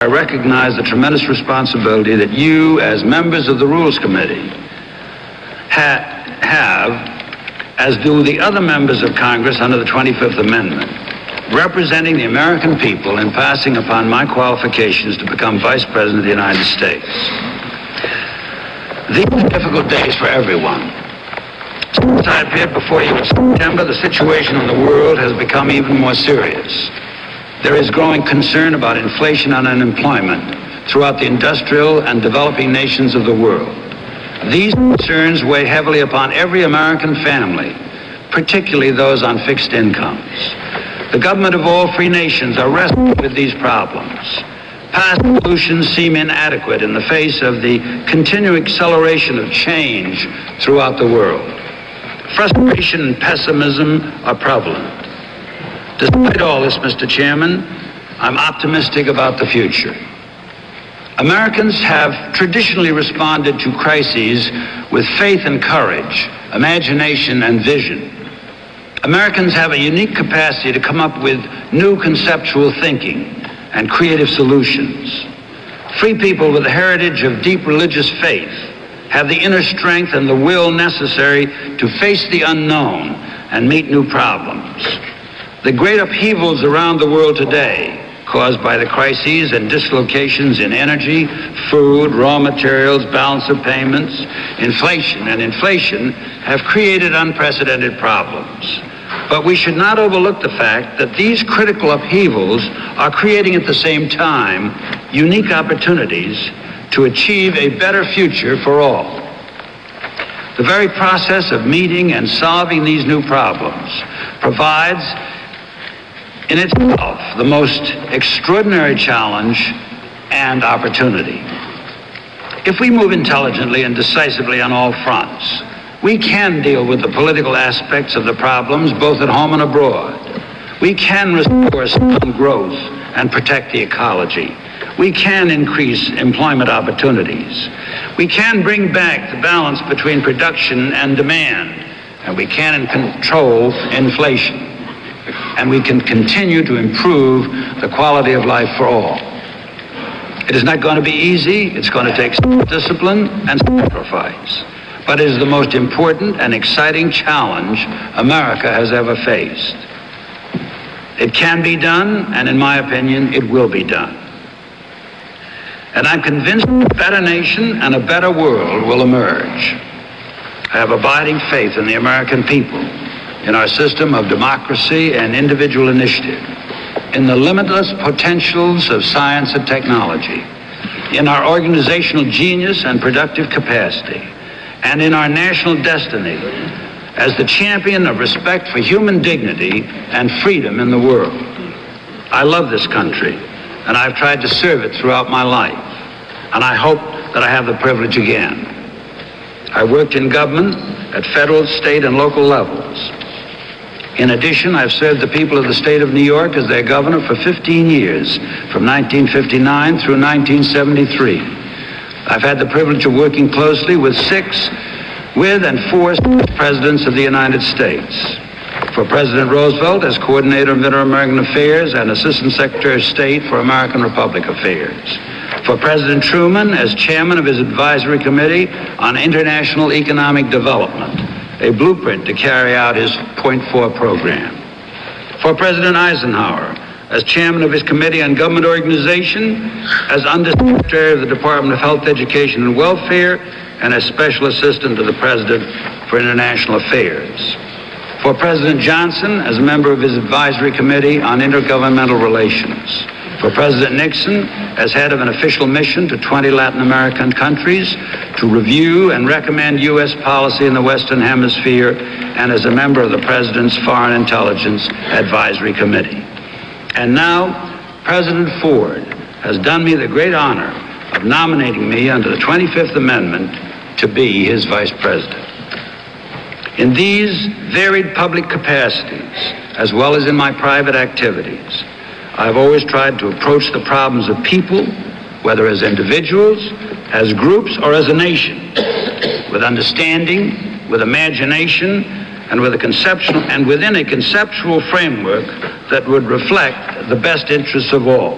I recognize the tremendous responsibility that you, as members of the Rules Committee, have, as do the other members of Congress under the 25th Amendment, representing the American people in passing upon my qualifications to become Vice President of the United States. These are difficult days for everyone. Since I appeared before you in September, the situation in the world has become even more serious. There is growing concern about inflation and unemployment throughout the industrial and developing nations of the world. These concerns weigh heavily upon every American family, particularly those on fixed incomes. The government of all free nations are wrestling with these problems. Past solutions seem inadequate in the face of the continuing acceleration of change throughout the world. Frustration and pessimism are prevalent. Despite all this, Mr. Chairman, I'm optimistic about the future. Americans have traditionally responded to crises with faith and courage, imagination and vision. Americans have a unique capacity to come up with new conceptual thinking and creative solutions. Free people with a heritage of deep religious faith have the inner strength and the will necessary to face the unknown and meet new problems. The great upheavals around the world today, caused by the crises and dislocations in energy, food, raw materials, balance of payments, inflation, have created unprecedented problems. But we should not overlook the fact that these critical upheavals are creating at the same time unique opportunities to achieve a better future for all. The very process of meeting and solving these new problems provides in itself the most extraordinary challenge and opportunity. If we move intelligently and decisively on all fronts, we can deal with the political aspects of the problems both at home and abroad. We can restore sound growth and protect the ecology. We can increase employment opportunities. We can bring back the balance between production and demand, and we can control inflation. And we can continue to improve the quality of life for all. It is not going to be easy. It's going to take discipline and sacrifice. But it is the most important and exciting challenge America has ever faced. It can be done, and in my opinion, it will be done. And I'm convinced a better nation and a better world will emerge. I have abiding faith in the American people, in our system of democracy and individual initiative, in the limitless potentials of science and technology, in our organizational genius and productive capacity, and in our national destiny as the champion of respect for human dignity and freedom in the world. I love this country, and I've tried to serve it throughout my life, and I hope that I have the privilege again. I worked in government at federal, state, and local levels. In addition, I've served the people of the state of New York as their governor for 15 years, from 1959 through 1973. I've had the privilege of working closely with and four presidents of the United States. For President Roosevelt as coordinator of Inter-American Affairs and Assistant Secretary of State for American Republic Affairs. For President Truman as chairman of his advisory committee on international economic development, a blueprint to carry out his Point 4 program. For President Eisenhower as chairman of his Committee on Government Organization, as Undersecretary of the Department of Health, Education, and Welfare, and as Special Assistant to the President for International Affairs. For President Johnson as a member of his Advisory Committee on Intergovernmental Relations. For President Nixon as head of an official mission to 20 Latin American countries to review and recommend U.S. policy in the Western Hemisphere, and as a member of the President's Foreign Intelligence Advisory Committee. And now, President Ford has done me the great honor of nominating me under the 25th Amendment to be his Vice President. In these varied public capacities, as well as in my private activities, I've always tried to approach the problems of people, whether as individuals, as groups, or as a nation, with understanding, with imagination, and within a conceptual framework that would reflect the best interests of all.